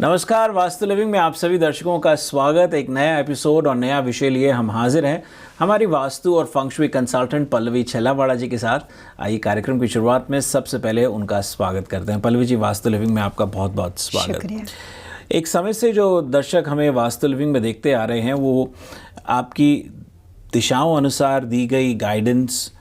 नमस्कार, वास्तु लिविंग में आप सभी दर्शकों का स्वागत। एक नया एपिसोड और नया विषय लिए हम हाजिर हैं हमारी वास्तु और फंक्शुई कंसल्टेंट पल्लवी छेलावाड़ा जी के साथ। आइए कार्यक्रम की शुरुआत में सबसे पहले उनका स्वागत करते हैं। पल्लवी जी, वास्तु लिविंग में आपका बहुत बहुत स्वागत। एक समय से जो दर्शक हमें वास्तु लिविंग में देखते आ रहे हैं वो आपकी दिशाओं अनुसार दी गई गाइडेंस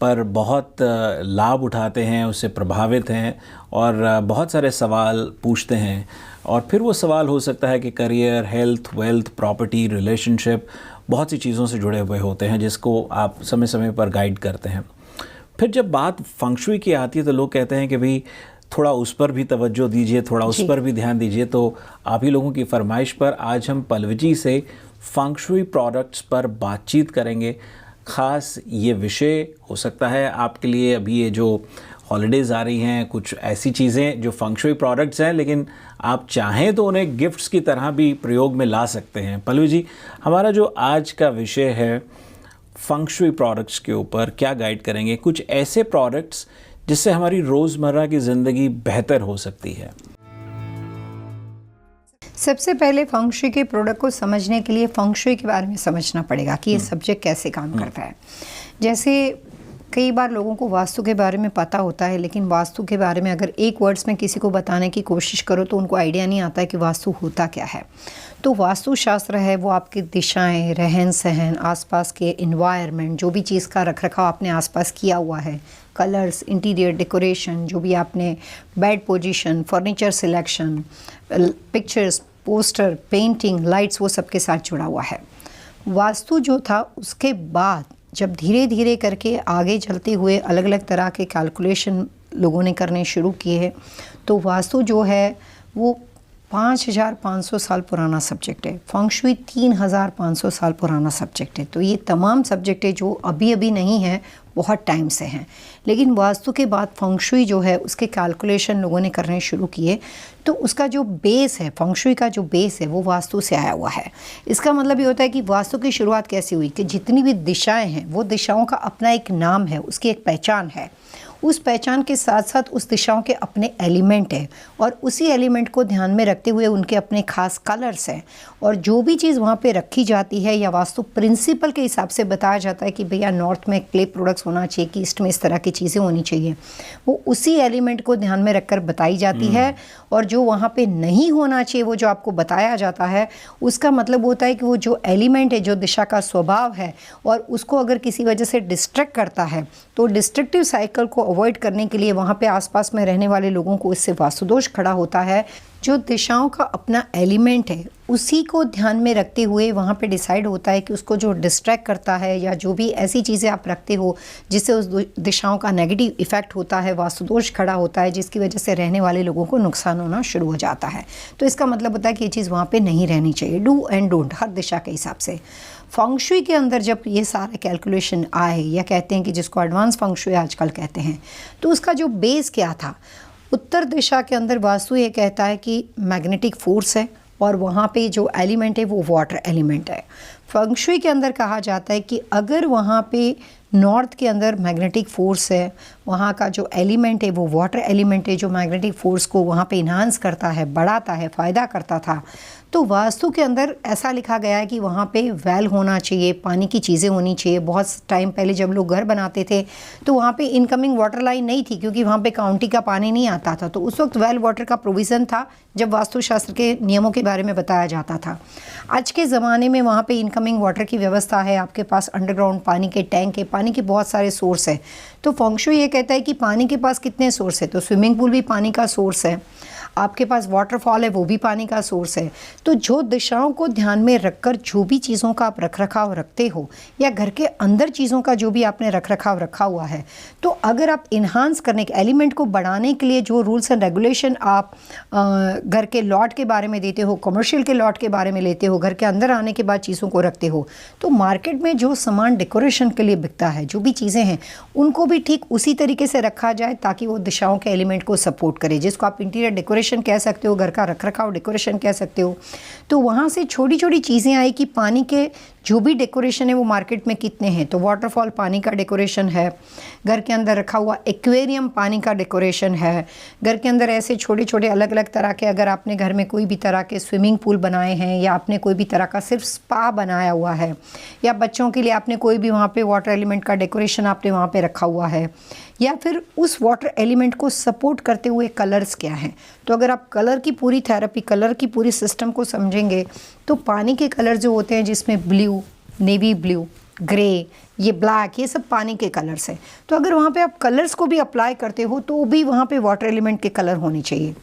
पर बहुत लाभ उठाते हैं, उससे प्रभावित हैं और बहुत सारे सवाल पूछते हैं। और फिर वो सवाल हो सकता है कि career, health, wealth, property, relationship, बहुत सी चीज़ों से जुड़े हुए होते हैं जिसको आप समय समय पर गाइड करते हैं। फिर जब बात फंक्शुई की आती है तो लोग कहते हैं कि भाई थोड़ा उस पर भी तवज्जो दीजिए, थोड़ा उस पर भी ध्यान दीजिए। तो आप ही लोगों की फरमाइश पर आज हम पल्लवी जी से फंक्शुई प्रोडक्ट्स पर बातचीत करेंगे। ख़ास ये विषय हो सकता है आपके लिए, अभी ये जो हॉलीडेज़ आ रही हैं, कुछ ऐसी चीज़ें जो फंक्शुई प्रोडक्ट्स हैं लेकिन आप चाहें तो उन्हें गिफ्ट्स की तरह भी प्रयोग में ला सकते हैं। पल्लवी जी, हमारा जो आज का विषय है फंक्शुई प्रोडक्ट्स के ऊपर क्या गाइड करेंगे? कुछ ऐसे प्रोडक्ट्स जिससे हमारी रोज़मर्रा की ज़िंदगी बेहतर हो सकती है। सबसे पहले फंक्शुई के प्रोडक्ट को समझने के लिए फंक्शुई के बारे में समझना पड़ेगा कि ये सब्जेक्ट कैसे काम करता है। जैसे कई बार लोगों को वास्तु के बारे में पता होता है, लेकिन वास्तु के बारे में अगर एक वर्ड्स में किसी को बताने की कोशिश करो तो उनको आइडिया नहीं आता है कि वास्तु होता क्या है। तो वास्तु शास्त्र है वो आपकी दिशाएं, रहन सहन, आसपास के इन्वायरमेंट, जो भी चीज़ का रखरखाव आपने आसपास किया हुआ है, कलर्स, इंटीरियर डेकोरेशन, जो भी आपने bed position, furniture selection, pictures, poster, painting, lights, वो सबके साथ जुड़ा हुआ है। वास्तु जो था उसके बाद जब धीरे धीरे करके आगे चलते हुए अलग अलग तरह के कैलकुलेशन लोगों ने करने शुरू किए, तो वास्तु जो है वो 5500 साल पुराना सब्जेक्ट है। फंक्शुई 3500 साल पुराना सब्जेक्ट है। तो ये तमाम सब्जेक्ट है जो अभी अभी नहीं है, बहुत टाइम से हैं। लेकिन वास्तु के बाद फंक्शुई जो है उसके कैलकुलेशन लोगों ने करने शुरू किए, तो उसका जो बेस है, फंक्शुई का जो बेस है वो वास्तु से आया हुआ है। इसका मतलब ये होता है कि वास्तु की शुरुआत कैसी हुई कि जितनी भी दिशाएं हैं वो दिशाओं का अपना एक नाम है, उसकी एक पहचान है। उस पहचान के साथ साथ उस दिशाओं के अपने एलिमेंट हैं और उसी एलिमेंट को ध्यान में रखते हुए उनके अपने खास कलर्स हैं। और जो भी चीज़ वहाँ पे रखी जाती है या वास्तु प्रिंसिपल के हिसाब से बताया जाता है कि भैया नॉर्थ में क्ले प्रोडक्ट्स होना चाहिए कि ईस्ट में इस तरह की चीज़ें होनी चाहिए, वो उसी एलिमेंट को ध्यान में रखकर बताई जाती है। और जो वहाँ पे नहीं होना चाहिए वो जो आपको बताया जाता है, उसका मतलब होता है कि वो जो एलिमेंट है, जो दिशा का स्वभाव है, और उसको अगर किसी वजह से डिस्ट्रैक्ट करता है तो डिस्ट्रक्टिव साइकिल को अवॉइड करने के लिए वहाँ पे आसपास में रहने वाले लोगों को इससे वास्तुदोष खड़ा होता है। जो दिशाओं का अपना एलिमेंट है उसी को ध्यान में रखते हुए वहाँ पे डिसाइड होता है कि उसको जो डिस्ट्रैक्ट करता है या जो भी ऐसी चीज़ें आप रखते हो जिससे उस दिशाओं का नेगेटिव इफेक्ट होता है, वास्तुदोष खड़ा होता है, जिसकी वजह से रहने वाले लोगों को नुकसान होना शुरू हो जाता है। तो इसका मतलब होता है कि ये चीज़ वहाँ पर नहीं रहनी चाहिए। डू एंड डोंट हर दिशा के हिसाब से। फंक्शुई के अंदर जब ये सारे कैलकुलेशन आए, या कहते हैं कि जिसको एडवांस फंक्शुई आजकल कहते हैं, तो उसका जो बेस क्या था, उत्तर दिशा के अंदर वास्तु ये कहता है कि मैग्नेटिक फोर्स है और वहाँ पे जो एलिमेंट है वो वाटर एलिमेंट है। फंक्शुई के अंदर कहा जाता है कि अगर वहाँ पे नॉर्थ के अंदर मैग्नेटिक फोर्स है, वहाँ का जो एलिमेंट है वो वाटर एलिमेंट है, जो मैग्नेटिक फोर्स को वहाँ पे इन्हांस करता है, बढ़ाता है, फ़ायदा करता था, तो वास्तु के अंदर ऐसा लिखा गया है कि वहाँ पे वेल होना चाहिए, पानी की चीज़ें होनी चाहिए। बहुत टाइम पहले जब लोग घर बनाते थे तो वहाँ पे इनकमिंग वाटर लाइन नहीं थी क्योंकि वहाँ पे काउंटी का पानी नहीं आता था, तो उस वक्त वेल वाटर का प्रोविज़न था जब वास्तुशास्त्र के नियमों के बारे में बताया जाता था। आज के ज़माने में वहाँ पे इनकमिंग वाटर की व्यवस्था है, आपके पास अंडरग्राउंड पानी के टैंक है, पानी के बहुत सारे सोर्स है। तो फंक्शुई ये कहता है कि पानी के पास कितने सोर्स है, तो स्विमिंग पूल भी पानी का सोर्स है, आपके पास वाटरफॉल है वो भी पानी का सोर्स है। तो जो दिशाओं को ध्यान में रखकर जो भी चीज़ों का आप रखरखाव रखते हो या घर के अंदर चीज़ों का जो भी आपने रखरखाव रखा हुआ है, तो अगर आप इन्हांस करने के एलिमेंट को बढ़ाने के लिए जो रूल्स एंड रेगुलेशन आप घर के लॉट के बारे में देते हो, कमर्शियल के लॉट के बारे में लेते हो, घर के अंदर आने के बाद चीज़ों को रखते हो, तो मार्केट में जो सामान डेकोरेशन के लिए बिकता है, जो भी चीज़ें हैं, उनको भी ठीक उसी तरीके से रखा जाए ताकि वो दिशाओं के एलिमेंट को सपोर्ट करे। जिसको आप इंटीरियर डेकोरेशन डेकोरेशन कह सकते हो, घर का रखरखाव डेकोरेशन कह सकते हो। तो वहाँ से छोटी छोटी चीज़ें आई कि पानी के जो भी डेकोरेशन है वो मार्केट में कितने हैं। तो वाटरफॉल पानी का डेकोरेशन है, घर के अंदर रखा हुआ एक्वेरियम पानी का डेकोरेशन है, घर के अंदर ऐसे छोटे छोटे अलग अलग तरह के, अगर आपने घर में कोई भी तरह के स्विमिंग पूल बनाए हैं या आपने कोई भी तरह का सिर्फ स्पा बनाया हुआ है, या बच्चों के लिए आपने कोई भी वहाँ पे वाटर एलिमेंट का डेकोरेशन आपने वहाँ पे रखा हुआ है, या फिर उस वाटर एलिमेंट को सपोर्ट करते हुए कलर्स क्या हैं। तो अगर आप कलर की पूरी थेरेपी, कलर की पूरी सिस्टम को समझेंगे तो पानी के कलर जो होते हैं जिसमें ब्लू, नेवी ब्लू, ग्रे, ये ब्लैक, ये सब पानी के कलर्स हैं। तो अगर वहाँ पे आप कलर्स को भी अप्लाई करते हो तो भी वहाँ पे वाटर एलिमेंट के कलर होने चाहिए।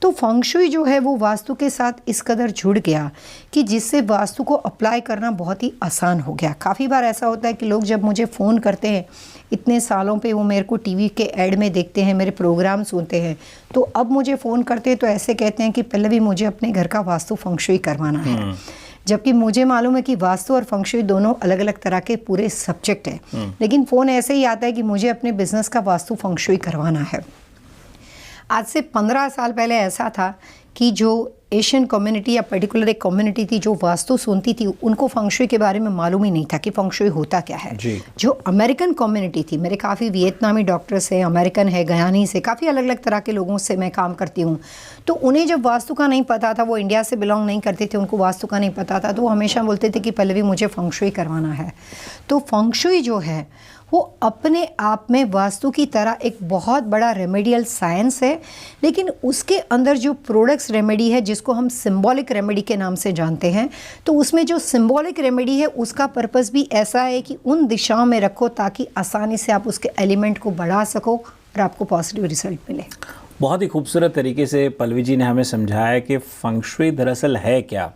तो फंग शुई जो है वो वास्तु के साथ इस कदर जुड़ गया कि जिससे वास्तु को अप्लाई करना बहुत ही आसान हो गया। काफ़ी बार ऐसा होता है कि लोग जब मुझे फ़ोन करते हैं, इतने सालों पे वो मेरे को टीवी के ऐड में देखते हैं, मेरे प्रोग्राम सुनते हैं, तो अब मुझे फ़ोन करते हैं तो ऐसे कहते हैं कि पहले भी मुझे अपने घर का वास्तु फंग शुई करवाना है। जबकि मुझे मालूम है कि वास्तु और फंग शुई दोनों अलग अलग तरह के पूरे सब्जेक्ट हैं, लेकिन फ़ोन ऐसे ही आता है कि मुझे अपने बिजनेस का वास्तु फंग शुई करवाना है। आज से 15 साल पहले ऐसा था कि जो एशियन कम्युनिटी या पर्टिकुलर एक कम्युनिटी थी जो वास्तु सुनती थी, उनको फंग शुई के बारे में मालूम ही नहीं था कि फंग शुई होता क्या है। जो अमेरिकन कम्युनिटी थी, मेरे काफ़ी वियतनामी डॉक्टर्स हैं, अमेरिकन है, गयानी से, काफ़ी अलग अलग तरह के लोगों से मैं काम करती हूँ। तो उन्हें जब वास्तु का नहीं पता था, वो इंडिया से बिलोंग नहीं करते थे, उनको वास्तु का नहीं पता था, तो वो हमेशा बोलते थे कि पहले भी मुझे फंग शुई करवाना है। तो फंग शुई जो है वो अपने आप में वास्तु की तरह एक बहुत बड़ा रेमेडियल साइंस है, लेकिन उसके अंदर जो प्रोडक्ट्स रेमेडी है जिसको हम सिंबॉलिक रेमेडी के नाम से जानते हैं, तो उसमें जो सिंबॉलिक रेमेडी है उसका पर्पस भी ऐसा है कि उन दिशाओं में रखो ताकि आसानी से आप उसके एलिमेंट को बढ़ा सको और आपको पॉजिटिव रिजल्ट मिले। बहुत ही खूबसूरत तरीके से पल्लवी जी ने हमें समझाया कि फंग शुई दरअसल है क्या,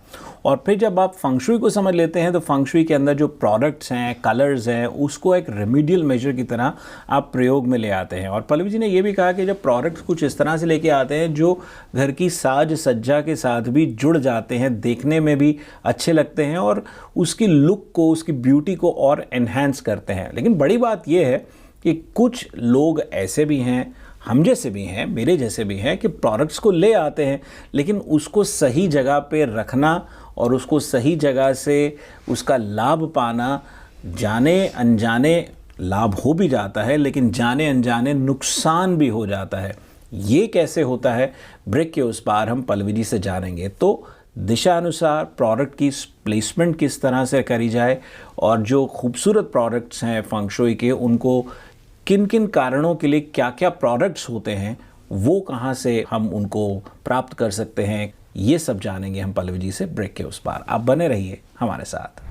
और फिर जब आप फंग शुई को समझ लेते हैं तो फंग शुई के अंदर जो प्रोडक्ट्स हैं, कलर्स हैं, उसको एक रेमेडियल मेजर की तरह आप प्रयोग में ले आते हैं। और पल्लवी जी ने ये भी कहा कि जब प्रोडक्ट्स कुछ इस तरह से लेके आते हैं जो घर की साज सज्जा के साथ भी जुड़ जाते हैं, देखने में भी अच्छे लगते हैं और उसकी लुक को, उसकी ब्यूटी को और एनहेंस करते हैं। लेकिन बड़ी बात यह है कि कुछ लोग ऐसे भी हैं, हम जैसे भी हैं, मेरे जैसे भी हैं, कि प्रोडक्ट्स को ले आते हैं लेकिन उसको सही जगह पे रखना और उसको सही जगह से उसका लाभ पाना, जाने अनजाने लाभ हो भी जाता है लेकिन जाने अनजाने नुकसान भी हो जाता है। ये कैसे होता है, ब्रेक के उस पार हम पल्लवी जी से जानेंगे। तो दिशा अनुसार प्रोडक्ट की प्लेसमेंट किस तरह से करी जाए और जो खूबसूरत प्रोडक्ट्स हैं फंग शुई के, उनको किन किन कारणों के लिए क्या क्या प्रोडक्ट्स होते हैं, वो कहाँ से हम उनको प्राप्त कर सकते हैं, ये सब जानेंगे हम पल्लवी जी से ब्रेक के उस पार। आप बने रहिए हमारे साथ।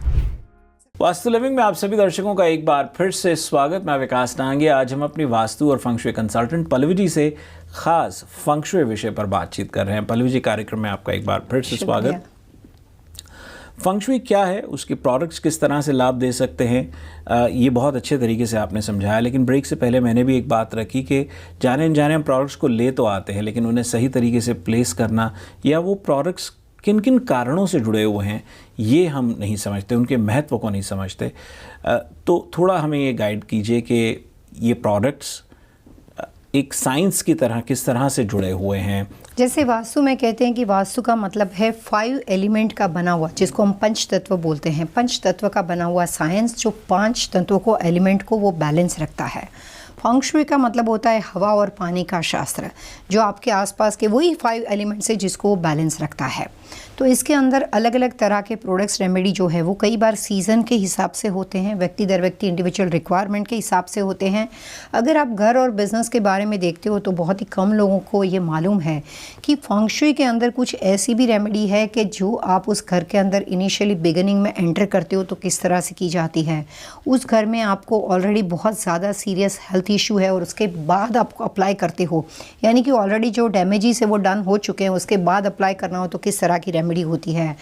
वास्तु लिविंग में आप सभी दर्शकों का एक बार फिर से स्वागत। मैं विकास नांगे। आज हम अपनी वास्तु और फंग शुई कंसल्टेंट पल्लवी जी से खास फंग शुई विषय पर बातचीत कर रहे हैं। पल्लवी जी, कार्यक्रम में आपका एक बार फिर से स्वागत। फंग शुई क्या है, उसके प्रोडक्ट्स किस तरह से लाभ दे सकते हैं, ये बहुत अच्छे तरीके से आपने समझाया। लेकिन ब्रेक से पहले मैंने भी एक बात रखी कि जाने अनजाने हम प्रोडक्ट्स को ले तो आते हैं लेकिन उन्हें सही तरीके से प्लेस करना या वो प्रोडक्ट्स किन किन कारणों से जुड़े हुए हैं ये हम नहीं समझते, उनके महत्व को नहीं समझते। तो थोड़ा हमें ये गाइड कीजिए कि ये प्रोडक्ट्स एक साइंस की तरह किस तरह से जुड़े हुए हैं। जैसे वास्तु में कहते हैं कि वास्तु का मतलब है 5 एलिमेंट का बना हुआ, जिसको हम पंच तत्व बोलते हैं, पंच तत्व का बना हुआ साइंस जो 5 तत्वों को, एलिमेंट को वो बैलेंस रखता है। फंग शुई का मतलब होता है हवा और पानी का शास्त्र, जो आपके आसपास के वही 5 एलिमेंट्स है जिसको वो बैलेंस रखता है। तो इसके अंदर अलग अलग तरह के प्रोडक्ट्स रेमेडी जो है वो कई बार सीज़न के हिसाब से होते हैं, व्यक्ति दर व्यक्ति इंडिविजुअल रिक्वायरमेंट के हिसाब से होते हैं। अगर आप घर और बिज़नेस के बारे में देखते हो तो बहुत ही कम लोगों को ये मालूम है कि फंग शुई के अंदर कुछ ऐसी भी रेमेडी है कि जो आप उस घर के अंदर इनिशियली बिगिनिंग में एंटर करते हो तो किस तरह से की जाती है। उस घर में आपको ऑलरेडी बहुत ज़्यादा सीरियस हेल्थ इशू है और उसके बाद आपको अप्लाई करते हो, यानी कि ऑलरेडी जो डैमेजेस है वो डन हो चुके हैं, उसके बाद अप्लाई करना हो तो किस तरह की रेमेडी होती है।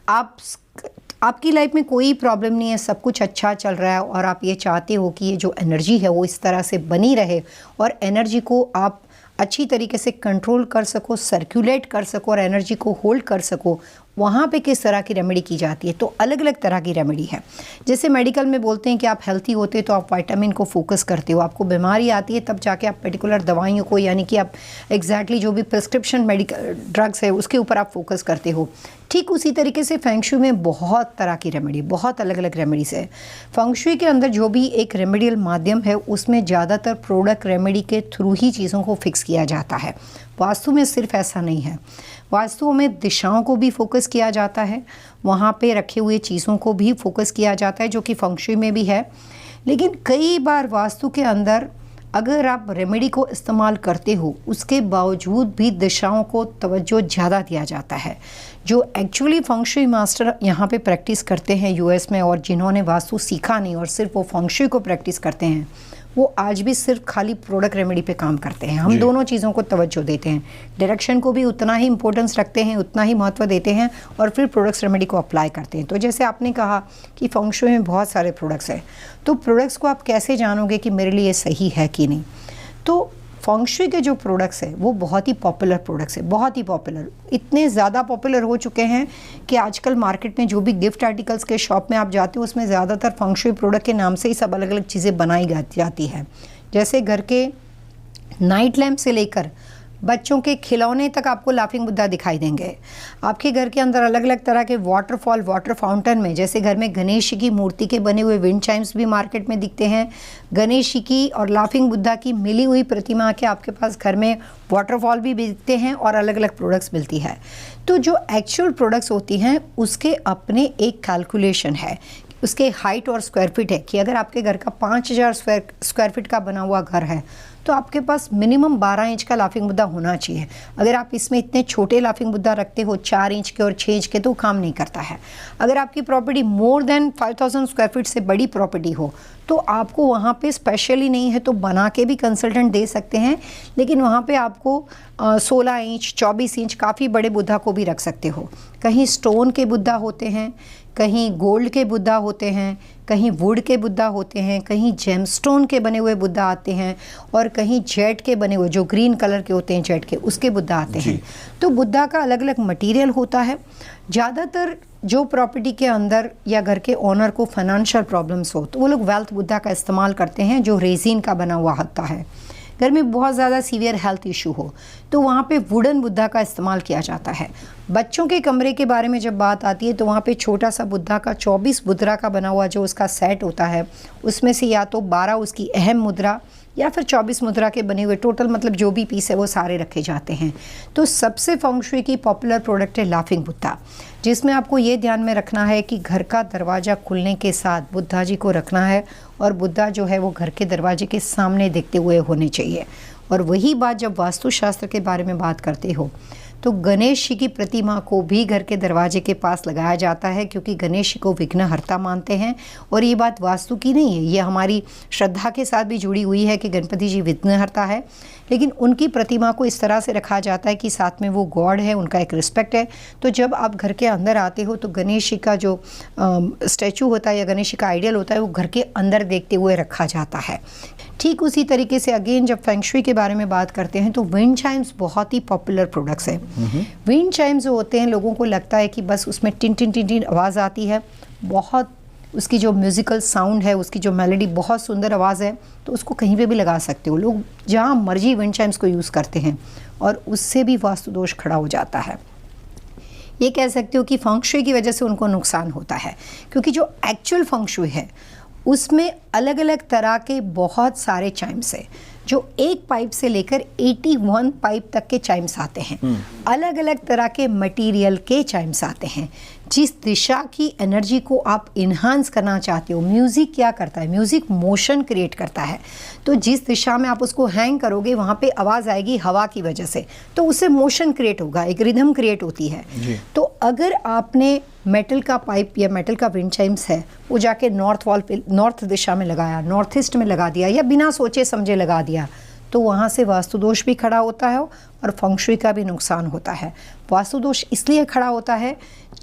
आपकी लाइफ में कोई प्रॉब्लम नहीं है, सब कुछ अच्छा चल रहा है और आप ये चाहते हो कि ये जो एनर्जी है वो इस तरह से बनी रहे और एनर्जी को आप अच्छी तरीके से कंट्रोल कर सको, सर्कुलेट कर सको और एनर्जी को होल्ड कर सको। वहाँ पे किस तरह की रेमेडी की जाती है। तो अलग अलग तरह की रेमेडी है। जैसे मेडिकल में बोलते हैं कि आप हेल्थी होते तो आप विटामिन को फोकस करते हो, आपको बीमारी आती है तब जाके आप पर्टिकुलर दवाइयों को, यानी कि आप एग्जैक्टली जो भी प्रिस्क्रिप्शन मेडिकल ड्रग्स है उसके ऊपर आप फोकस करते हो। ठीक उसी तरीके से फेंग शुई में बहुत तरह की रेमेडी, बहुत अलग अलग रेमेडीज है। फेंग शुई के अंदर जो भी एक रेमेडियल माध्यम है उसमें ज़्यादातर प्रोडक्ट रेमेडी के थ्रू ही चीज़ों को फिक्स किया जाता है। वास्तु में सिर्फ ऐसा नहीं है, वास्तु में दिशाओं को भी फोकस किया जाता है, वहाँ पे रखे हुए चीज़ों को भी फोकस किया जाता है, जो कि फेंग शुई में भी है। लेकिन कई बार वास्तु के अंदर अगर आप रेमेडी को इस्तेमाल करते हो उसके बावजूद भी दिशाओं को तवज्जो ज़्यादा दिया जाता है। जो एक्चुअली फेंग शुई मास्टर यहाँ पे प्रैक्टिस करते हैं यूएस में, और जिन्होंने वास्तु सीखा नहीं और सिर्फ वो फेंग शुई को प्रैक्टिस करते हैं, वो आज भी सिर्फ खाली प्रोडक्ट रेमेडी पे काम करते हैं। हम दोनों चीज़ों को तवज्जो देते हैं, डायरेक्शन को भी उतना ही इंपॉर्टेंस रखते हैं, उतना ही महत्व देते हैं, और फिर प्रोडक्ट्स रेमेडी को अप्लाई करते हैं। तो जैसे आपने कहा कि फेंग शुई में बहुत सारे प्रोडक्ट्स हैं, तो प्रोडक्ट्स को आप कैसे जानोगे कि मेरे लिए सही है कि नहीं। तो फेंग शुई के जो प्रोडक्ट्स हैं वो बहुत ही पॉपुलर प्रोडक्ट्स हैं, बहुत ही पॉपुलर, इतने ज़्यादा पॉपुलर हो चुके हैं कि आजकल मार्केट में जो भी गिफ्ट आर्टिकल्स के शॉप में आप जाते हो उसमें ज़्यादातर फेंग शुई प्रोडक्ट के नाम से ही सब अलग अलग चीज़ें बनाई जाती है। जैसे घर के नाइट लैम्प से लेकर बच्चों के खिलौने तक आपको लाफिंग बुद्धा दिखाई देंगे। आपके घर के अंदर अलग अलग तरह के वाटरफॉल, वाटर फाउंटेन में, जैसे घर में गणेश जी की मूर्ति के बने हुए विंड चाइम्स भी मार्केट में दिखते हैं। गणेश जी की और लाफिंग बुद्धा की मिली हुई प्रतिमा के आपके पास घर में वाटरफॉल भी बिकते हैं और अलग अलग प्रोडक्ट्स मिलती है। तो जो एक्चुअल प्रोडक्ट्स होती हैं उसके अपने एक कैलकुलेशन है, उसके हाइट और स्क्वायर फीट है कि अगर आपके घर का 5000 स्क्वायर फीट का बना हुआ घर है तो आपके पास मिनिमम 12 इंच का लाफिंग बुद्धा होना चाहिए। अगर आप इसमें इतने छोटे लाफिंग बुद्धा रखते हो 4 इंच के और 6 इंच के, तो काम नहीं करता है। अगर आपकी property more than 5000 square feet से बड़ी प्रॉपर्टी हो तो आपको वहाँ पे स्पेशली नहीं है तो बना के भी कंसल्टेंट दे सकते हैं, लेकिन वहाँ पे आपको 16 इंच 24 इंच काफ़ी बड़े बुद्धा को भी रख सकते हो। कहीं स्टोन के बुद्धा होते हैं, कहीं गोल्ड के बुद्धा होते हैं, कहीं वुड के बुद्धा होते हैं, कहीं जेमस्टोन के बने हुए बुद्धा आते हैं, और कहीं जेड के बने हुए जो ग्रीन कलर के होते हैं जेड के, उसके बुद्धा आते हैं। तो बुद्धा का अलग अलग मटेरियल होता है। ज़्यादातर जो प्रॉपर्टी के अंदर या घर के ओनर को फाइनेंशियल प्रॉब्लम्स हो तो वो लोग वेल्थ बुद्धा का इस्तेमाल करते हैं, जो रेजिन का बना हुआ होता है। घर में बहुत ज़्यादा सीवियर हेल्थ इशू हो तो वहाँ पे वुडन बुद्धा का इस्तेमाल किया जाता है। बच्चों के कमरे के बारे में जब बात आती है तो वहाँ पे छोटा सा बुद्धा का 24 मुद्रा का बना हुआ जो उसका सेट होता है, उसमें से या तो 12 उसकी अहम मुद्रा या फिर 24 मुद्रा के बने हुए टोटल, मतलब जो भी पीस है वो सारे रखे जाते हैं। तो सबसे फेंग शुई की पॉपुलर प्रोडक्ट है लाफिंग बुद्धा, जिसमें आपको ये ध्यान में रखना है कि घर का दरवाज़ा खुलने के साथ बुद्धा जी को रखना है, और बुद्धा जो है वो घर के दरवाजे के सामने देखते हुए होने चाहिए। और वही बात जब वास्तुशास्त्र के बारे में बात करते हो तो गणेश जी की प्रतिमा को भी घर के दरवाजे के पास लगाया जाता है, क्योंकि गणेश जी को विघ्नहर्ता मानते हैं। और ये बात वास्तु की नहीं है, ये हमारी श्रद्धा के साथ भी जुड़ी हुई है कि गणपति जी विघ्नहर्ता है, लेकिन उनकी प्रतिमा को इस तरह से रखा जाता है कि साथ में वो गॉड है, उनका एक रिस्पेक्ट है। तो जब आप घर के अंदर आते हो तो गणेश जी का जो स्टैचू होता है या गणेश जी का आइडियल होता है वो घर के अंदर देखते हुए रखा जाता है। ठीक उसी तरीके से अगेन जब फेंग शुई के बारे में बात करते हैं तो विंड चाइम्स बहुत ही पॉपुलर प्रोडक्ट्स हैं। विंड चाइम्स जो होते हैं लोगों को लगता है कि बस उसमें टिन टिन टिन टिन आवाज़ आती है, बहुत उसकी जो म्यूज़िकल साउंड है, उसकी जो मेलोडी बहुत सुंदर आवाज़ है, तो उसको कहीं पे भी लगा सकते हो। लोग जहाँ मर्जी विंड चाइम्स को यूज़ करते हैं और उससे भी वास्तु दोष खड़ा हो जाता है। ये कह सकते हो कि फेंग शुई की वजह से उनको नुकसान होता है, क्योंकि जो एक्चुअल फेंग शुई है उसमें अलग अलग तरह के बहुत सारे चाइम्स है, जो एक पाइप से लेकर 81 पाइप तक के चाइम्स आते हैं। अलग अलग तरह के मटेरियल के चाइम्स आते हैं। जिस दिशा की एनर्जी को आप इन्हांस करना चाहते हो, म्यूज़िक क्या करता है, म्यूज़िक मोशन क्रिएट करता है, तो जिस दिशा में आप उसको हैंग करोगे वहाँ पे आवाज़ आएगी हवा की वजह से, तो उससे मोशन क्रिएट होगा, एक रिदम क्रिएट होती है। तो अगर आपने मेटल का पाइप या मेटल का विंड चाइम्स है वो जाके नॉर्थ वॉल पे, नॉर्थ दिशा में लगाया, नॉर्थ ईस्ट में लगा दिया या बिना सोचे समझे लगा दिया, तो वहाँ से वास्तु दोष भी खड़ा होता है और फेंग शुई का भी नुकसान होता है। वास्तु दोष इसलिए खड़ा होता है,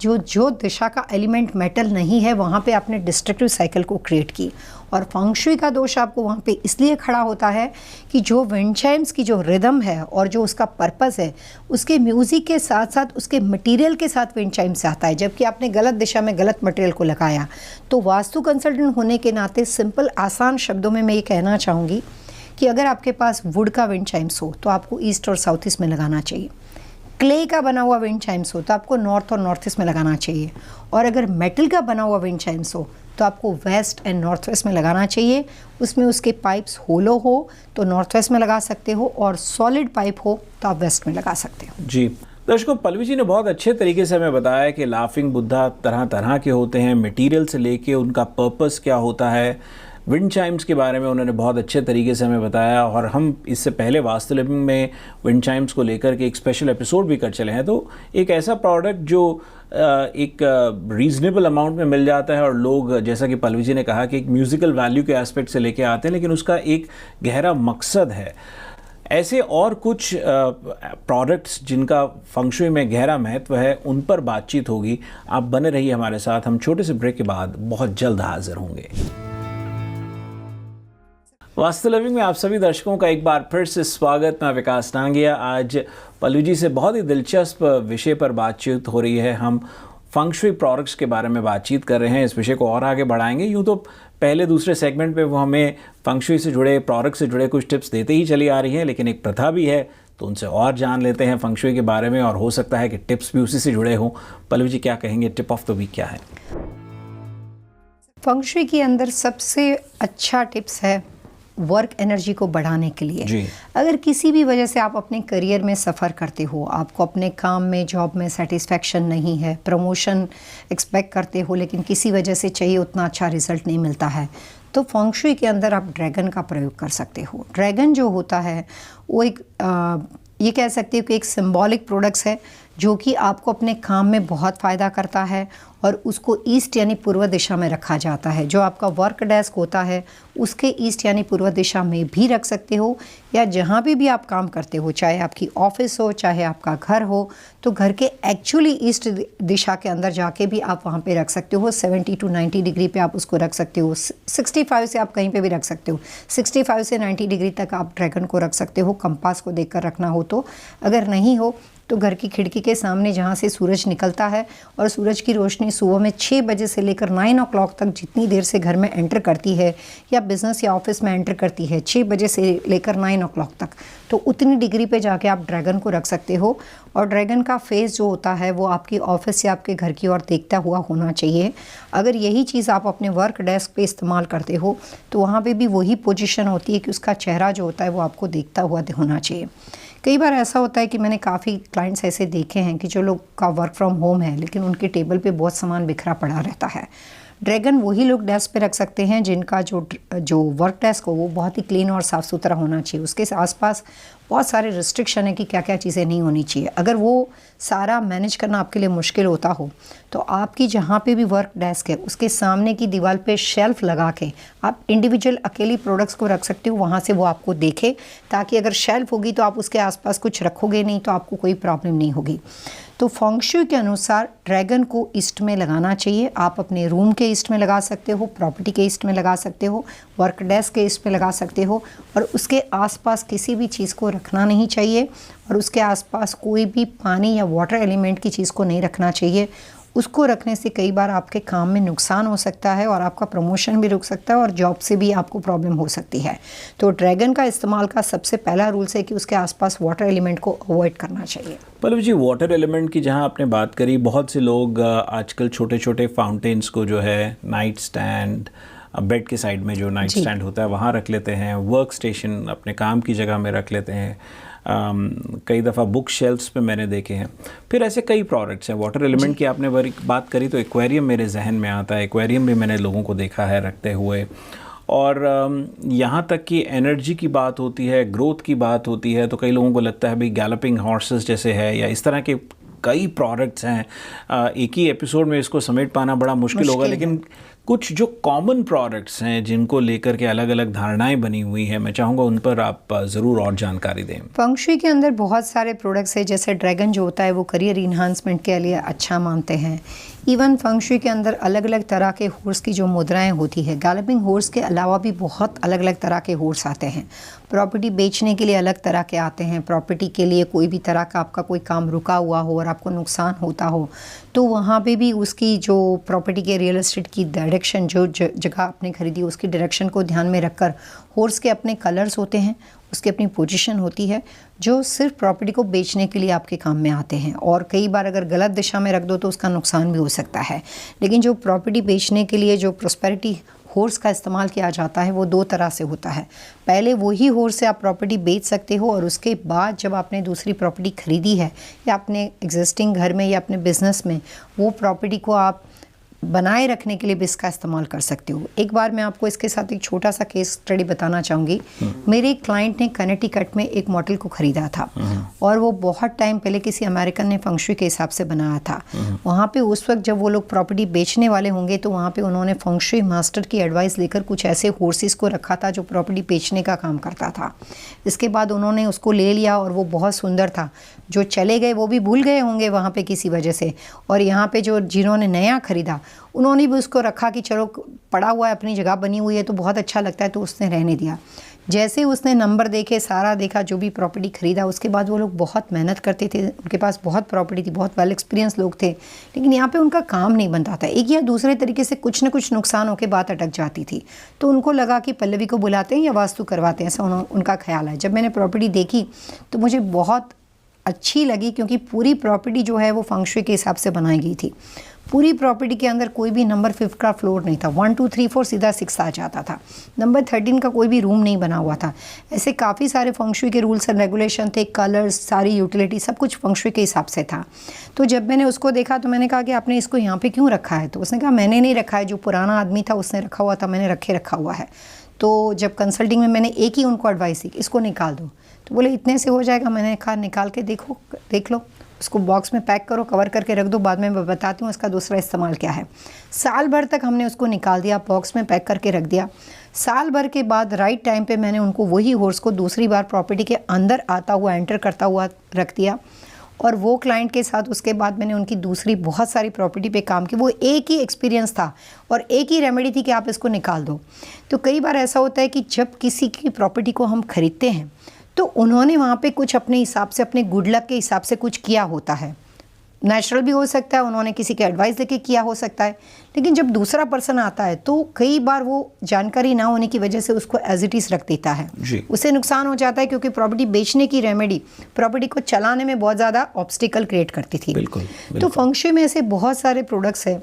जो जो दिशा का एलिमेंट मेटल नहीं है वहाँ पे आपने डिस्ट्रक्टिव साइकिल को क्रिएट की। और फंग शुई का दोष आपको वहाँ पे इसलिए खड़ा होता है कि जो विंड चाइम्स की जो रिदम है और जो उसका पर्पस है, उसके म्यूज़िक के साथ साथ उसके मटेरियल के साथ विंड चाइम्स आता है, जबकि आपने गलत दिशा में गलत मटेरियल को लगाया। तो वास्तु कंसल्टेंट होने के नाते सिंपल आसान शब्दों में मैं ये कहना चाहूँगी कि अगर आपके पास वुड का विंड चाइम्स हो तो आपको ईस्ट और साउथ ईस्ट में लगाना चाहिए। क्ले का बना हुआ विंड चाइम्स हो तो आपको नॉर्थ और नॉर्थ ईस्ट में लगाना चाहिए। और अगर मेटल का बना हुआ विंड चाइम्स हो तो आपको वेस्ट एंड नॉर्थ वेस्ट में लगाना चाहिए। उसमें उसके पाइप्स होलो हो तो नॉर्थ वेस्ट में लगा सकते हो, और सॉलिड पाइप हो तो आप वेस्ट में लगा सकते हो। जी दर्शकों, पल्लवी जी ने बहुत अच्छे तरीके से हमें बताया कि लाफिंग बुद्धा तरह तरह के होते हैं, मटेरियल से लेके उनका पर्पस क्या होता है। विंड चाइम्स के बारे में उन्होंने बहुत अच्छे तरीके से हमें बताया, और हम इससे पहले वास्तु लिविंग में विंड चाइम्स को लेकर के एक स्पेशल एपिसोड भी कर चले हैं। तो एक ऐसा प्रोडक्ट जो एक रीज़नेबल अमाउंट में मिल जाता है, और लोग, जैसा कि पल्लवी जी ने कहा, कि एक म्यूज़िकल वैल्यू के एस्पेक्ट से लेके आते हैं, लेकिन उसका एक गहरा मकसद है। ऐसे और कुछ प्रोडक्ट्स जिनका फंग शुई में गहरा महत्व है, उन पर बातचीत होगी। आप बने रहिए हमारे साथ। हम छोटे से ब्रेक के बाद बहुत जल्द हाजिर होंगे। वास्तु लिविंग में आप सभी दर्शकों का एक बार फिर से स्वागत। मैं विकास नांगिया। आज पल्लवी जी से बहुत ही दिलचस्प विषय पर बातचीत हो रही है। हम फंग शुई प्रोडक्ट्स के बारे में बातचीत कर रहे हैं। इस विषय को और आगे बढ़ाएंगे। यूँ तो पहले दूसरे सेगमेंट पे वो हमें फंग शुई से जुड़े, प्रोडक्ट से जुड़े कुछ टिप्स देते ही चली आ रही हैं, लेकिन एक प्रथा भी है, तो उनसे और जान लेते हैं फंग शुई के बारे में, और हो सकता है कि टिप्स भी उसी से जुड़े हों। पल्लवी जी क्या कहेंगे, टिप ऑफ द वीक क्या है? फंग शुई के अंदर सबसे अच्छा टिप्स है वर्क एनर्जी को बढ़ाने के लिए। जी। अगर किसी भी वजह से आप अपने करियर में सफ़र करते हो, आपको अपने काम में, जॉब में सेटिस्फेक्शन नहीं है, प्रमोशन एक्सपेक्ट करते हो लेकिन किसी वजह से चाहिए उतना अच्छा रिजल्ट नहीं मिलता है, तो फंग शुई के अंदर आप ड्रैगन का प्रयोग कर सकते हो। ड्रैगन जो होता है वो एक ये कह सकते हो कि एक सिंबॉलिक प्रोडक्ट्स है जो कि आपको अपने काम में बहुत फ़ायदा करता है, और उसको ईस्ट यानी पूर्व दिशा में रखा जाता है। जो आपका वर्क डेस्क होता है उसके ईस्ट यानी पूर्व दिशा में भी रख सकते हो, या जहाँ भी आप काम करते हो, चाहे आपकी ऑफिस हो, चाहे आपका घर हो, तो घर के एक्चुअली ईस्ट दिशा के अंदर जाके भी आप वहाँ पे रख सकते हो। 70 to 90 डिग्री पे आप उसको रख सकते हो। 65 से आप कहीं पे भी रख सकते हो। 65 से 90 डिग्री तक आप ड्रैगन को रख सकते हो, कंपास को देखकर रखना हो तो। अगर नहीं हो तो घर की खिड़की के सामने जहाँ से सूरज निकलता है, और सूरज की रोशनी सुबह में 6 बजे से लेकर 9 o'clock तक जितनी देर से घर में एंटर करती है, या बिज़नेस या ऑफिस में एंटर करती है 6 बजे से लेकर 9 o'clock तक, तो उतनी डिग्री पे जाके आप ड्रैगन को रख सकते हो। और ड्रैगन का फेस जो होता है वो आपकी ऑफिस या आपके घर की ओर देखता हुआ होना चाहिए। अगर यही चीज़ आप अपने वर्क डेस्क पे इस्तेमाल करते हो तो वहाँ पे भी वही पोजीशन होती है कि उसका चेहरा जो होता है वो आपको देखता हुआ होना चाहिए। कई बार ऐसा होता है कि मैंने काफ़ी क्लाइंट्स ऐसे देखे हैं कि जो लोग का वर्क फ्रॉम होम है लेकिन उनके टेबल पे बहुत सामान बिखरा पड़ा रहता है। ड्रैगन वही लोग डेस्क पे रख सकते हैं जिनका जो वर्क डेस्क हो वो बहुत ही क्लीन और साफ़ सुथरा होना चाहिए। उसके आसपास बहुत सारे रिस्ट्रिक्शन है कि क्या क्या चीज़ें नहीं होनी चाहिए। अगर वो सारा मैनेज करना आपके लिए मुश्किल होता हो तो आपकी जहाँ पे भी वर्क डेस्क है उसके सामने की दीवार पे शेल्फ लगा के आप इंडिविजुअल अकेली प्रोडक्ट्स को रख सकते हो, वहाँ से वो आपको देखे, ताकि अगर शेल्फ होगी तो आप उसके आसपास कुछ रखोगे नहीं तो आपको कोई प्रॉब्लम नहीं होगी। तो फंग शुई के अनुसार ड्रैगन को ईस्ट में लगाना चाहिए। आप अपने रूम के ईस्ट में लगा सकते हो, प्रॉपर्टी के ईस्ट में लगा सकते हो, वर्क डेस्क के ईस्ट में लगा सकते हो, और उसके आसपास किसी भी चीज़ को रखना नहीं चाहिए, और उसके आसपास कोई भी पानी या वाटर एलिमेंट की चीज़ को नहीं रखना चाहिए। उसको रखने से कई बार आपके काम में नुकसान हो सकता है, और आपका प्रमोशन भी रुक सकता है, और जॉब से भी आपको प्रॉब्लम हो सकती है। तो ड्रैगन का इस्तेमाल का सबसे पहला रूल्स है कि उसके आसपास वाटर एलिमेंट को अवॉइड करना चाहिए। पल्लवी जी, वाटर एलिमेंट की जहाँ आपने बात करी, बहुत से लोग आजकल छोटे छोटे फाउंटेन्स को जो है नाइट स्टैंड, बेड के साइड में जो नाइट स्टैंड होता है वहाँ रख लेते हैं, वर्क स्टेशन अपने काम की जगह में रख लेते हैं, कई दफ़ा बुक शेल्फ्स पे मैंने देखे हैं। फिर ऐसे कई प्रोडक्ट्स हैं। वाटर एलिमेंट की आपने बात करी तो एक्वेरियम मेरे जहन में आता है। एक्वेरियम भी मैंने लोगों को देखा है रखते हुए, और यहाँ तक कि एनर्जी की बात होती है, ग्रोथ की बात होती है, तो कई लोगों को लगता है भाई गैलपिंग हॉर्सेस जैसे है, या इस तरह के कई प्रोडक्ट्स हैं। एक ही एपिसोड में इसको समेट पाना बड़ा मुश्किल होगा, लेकिन कुछ जो कॉमन प्रोडक्ट्स हैं जिनको लेकर के अलग अलग धारणाएं बनी हुई हैं, मैं चाहूँगा उन पर आप ज़रूर और जानकारी दें। फंक्शुई के अंदर बहुत सारे प्रोडक्ट्स हैं, जैसे ड्रैगन जो होता है वो करियर इन्हांसमेंट के लिए अच्छा मानते हैं। इवन फंक्शुई के अंदर अलग अलग तरह के हॉर्स की जो मुद्राएं होती है, गैलपिंग हॉर्स के अलावा भी बहुत अलग अलग तरह के हॉर्स आते हैं। प्रॉपर्टी बेचने के लिए अलग तरह के आते हैं, प्रॉपर्टी के लिए कोई भी तरह का आपका कोई काम रुका हुआ हो और आपको नुकसान होता हो तो वहाँ पे भी उसकी जो प्रॉपर्टी के रियल एस्टेट की डायरेक्शन, जो जगह आपने खरीदी उसकी डायरेक्शन को ध्यान में रखकर हॉर्स के अपने कलर्स होते हैं, उसकी अपनी पोजीशन होती है, जो सिर्फ प्रॉपर्टी को बेचने के लिए आपके काम में आते हैं। और कई बार अगर गलत दिशा में रख दो तो उसका नुकसान भी हो सकता है। लेकिन जो प्रॉपर्टी बेचने के लिए जो प्रॉस्पेरिटी हॉर्स का इस्तेमाल किया जाता है वो दो तरह से होता है। पहले वही हॉर्स से आप प्रॉपर्टी बेच सकते हो और उसके बाद जब आपने दूसरी प्रॉपर्टी खरीदी है या अपने एग्जिस्टिंग घर में या अपने बिजनेस में, वो प्रॉपर्टी को आप बनाए रखने के लिए भी इसका इस्तेमाल कर सकते हो। एक बार मैं आपको इसके साथ एक छोटा सा केस स्टडी बताना चाहूँगी। मेरे एक क्लाइंट ने कनेटिकट में एक मॉडल को ख़रीदा था और वो बहुत टाइम पहले किसी अमेरिकन ने फंक्शुई के हिसाब से बनाया था। वहाँ पे उस वक्त जब वो लोग प्रॉपर्टी बेचने वाले होंगे तो वहाँ पे उन्होंने फंक्शुई मास्टर की एडवाइस लेकर कुछ ऐसे हॉर्सेस को रखा था जो प्रॉपर्टी बेचने का काम करता था। इसके बाद उन्होंने उसको ले लिया और वो बहुत सुंदर था। जो चले गए वो भी भूल गए होंगे वहाँ पे किसी वजह से, और यहाँ पे जो जिन्होंने नया ख़रीदा उन्होंने भी उसको रखा कि चलो पड़ा हुआ है, अपनी जगह बनी हुई है तो बहुत अच्छा लगता है, तो उसने रहने दिया। जैसे उसने नंबर देखे, सारा देखा, जो भी प्रॉपर्टी ख़रीदा, उसके बाद वो लोग बहुत मेहनत करते थे, उनके पास बहुत प्रॉपर्टी थी, बहुत वेल एक्सपीरियंस लोग थे, लेकिन यहाँ पे उनका काम नहीं बनता था। एक या दूसरे तरीके से कुछ न कुछ नुकसान होकर बात अटक जाती थी। तो उनको लगा कि पल्लवी को बुलाते हैं या वास्तु करवाते हैं, ऐसा उनका ख्याल है। जब मैंने प्रॉपर्टी देखी तो मुझे बहुत अच्छी लगी, क्योंकि पूरी प्रॉपर्टी जो है वो फंक्शुई के हिसाब से बनाई गई थी। पूरी प्रॉपर्टी के अंदर कोई भी नंबर 5 का फ्लोर नहीं था। 1 2 3 4 सीधा 6 आ जाता था। नंबर 13 का कोई भी रूम नहीं बना हुआ था। ऐसे काफ़ी सारे फंक्शुई के रूल्स एंड रेगुलेशन थे, कलर्स, सारी यूटिलिटी, सब कुछ फंक्शुई के हिसाब से था। तो जब मैंने उसको देखा तो मैंने कहा कि आपने इसको यहाँ पे क्यों रखा है? तो उसने कहा मैंने नहीं रखा है, जो पुराना आदमी था उसने रखा हुआ था, मैंने रखा हुआ है। तो जब कंसल्टिंग में मैंने एक ही उनको एडवाइस दी, इसको निकाल दो। तो बोले इतने से हो जाएगा? मैंने कहा निकाल के देख लो, उसको बॉक्स में पैक करो, कवर करके रख दो, बाद में मैं बताती हूँ इसका दूसरा इस्तेमाल क्या है। साल भर तक हमने उसको निकाल दिया, बॉक्स में पैक करके रख दिया। साल भर के बाद राइट टाइम पे मैंने उनको वही हॉर्स को दूसरी बार प्रॉपर्टी के अंदर आता हुआ, एंटर करता हुआ रख दिया। और वो क्लाइंट के साथ उसके बाद मैंने उनकी दूसरी बहुत सारी प्रॉपर्टी पे काम किया। वो एक ही एक्सपीरियंस था और एक ही रेमेडी थी कि आप इसको निकाल दो। तो कई बार ऐसा होता है कि जब किसी की प्रॉपर्टी को हम खरीदते हैं तो उन्होंने वहाँ पे कुछ अपने हिसाब से, अपने गुड लक के हिसाब से कुछ किया होता है। नेचुरल भी हो सकता है, उन्होंने किसी के एडवाइस लेके किया हो सकता है। लेकिन जब दूसरा पर्सन आता है तो कई बार वो जानकारी ना होने की वजह से उसको एज इट इज़ रख देता है। उससे नुकसान हो जाता है, क्योंकि प्रॉपर्टी बेचने की रेमेडी प्रॉपर्टी को चलाने में बहुत ज़्यादा ऑब्स्टिकल क्रिएट करती थी। बिल्कुल। तो फंक्शुई में ऐसे बहुत सारे प्रोडक्ट्स हैं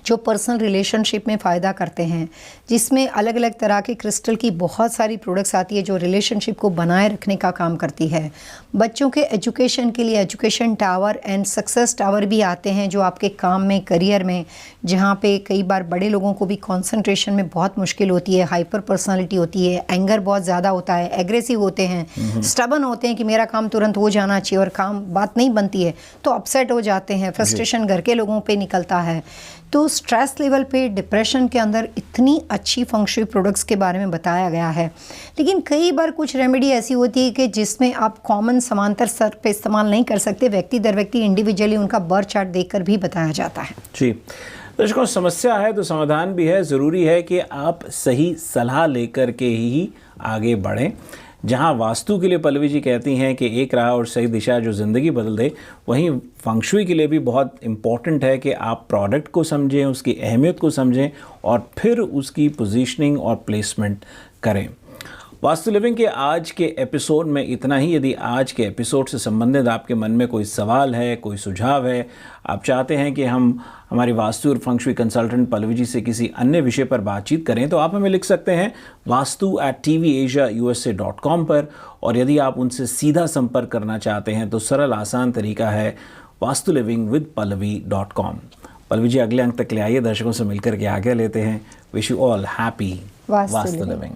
जो पर्सनल रिलेशनशिप में फ़ायदा करते हैं, जिसमें अलग अलग तरह के क्रिस्टल की बहुत सारी प्रोडक्ट्स आती है जो रिलेशनशिप को बनाए रखने का काम करती है। बच्चों के एजुकेशन के लिए education tower and success tower भी आते हैं, जो आपके काम में, करियर में, जहाँ पे कई बार बड़े लोगों को भी कंसंट्रेशन में बहुत मुश्किल होती है, हाइपर पर्सनालिटी होती है, एंगर बहुत ज़्यादा होता है, एग्रेसिव होते हैं, स्टबन होते हैं कि मेरा काम तुरंत हो जाना चाहिए और बात नहीं बनती है तो अपसेट हो जाते हैं, फ्रस्ट्रेशन घर के लोगों पर निकलता है। तो स्ट्रेस लेवल पे, डिप्रेशन के अंदर इतनी अच्छी फंक्शुई प्रोडक्ट्स के बारे में बताया गया है। लेकिन कई बार कुछ रेमेडी ऐसी होती है कि जिसमें आप कॉमन समांतर स्तर पे इस्तेमाल नहीं कर सकते, व्यक्ति दर व्यक्ति इंडिविजुअली उनका बर्थ चार्ट देखकर भी बताया जाता है। जी दर्शकों, समस्या है तो समाधान भी है। ज़रूरी है कि आप सही सलाह लेकर के ही आगे बढ़ें। जहाँ वास्तु के लिए पल्लवी जी कहती हैं कि एक राह और सही दिशा जो ज़िंदगी बदल दे, वहीं फंक्शुई के लिए भी बहुत इम्पॉर्टेंट है कि आप प्रोडक्ट को समझें, उसकी अहमियत को समझें और फिर उसकी पोजीशनिंग और प्लेसमेंट करें। वास्तु लिविंग के आज के एपिसोड में इतना ही। यदि आज के एपिसोड से संबंधित आपके मन में कोई सवाल है, कोई सुझाव है, आप चाहते हैं कि हम हमारी वास्तु और फंक्शुई कंसल्टेंट पल्लवी जी से किसी अन्य विषय पर बातचीत करें, तो आप हमें लिख सकते हैं vastu@tvasiausa.com पर। और यदि आप उनसे सीधा संपर्क करना चाहते हैं तो सरल आसान तरीका है vastulivingwithpallavi.com। पल्लवी जी, अगले अंक तक ले आइए, दर्शकों से मिलकर के आगे लेते हैं। Wish you all happy vastu living.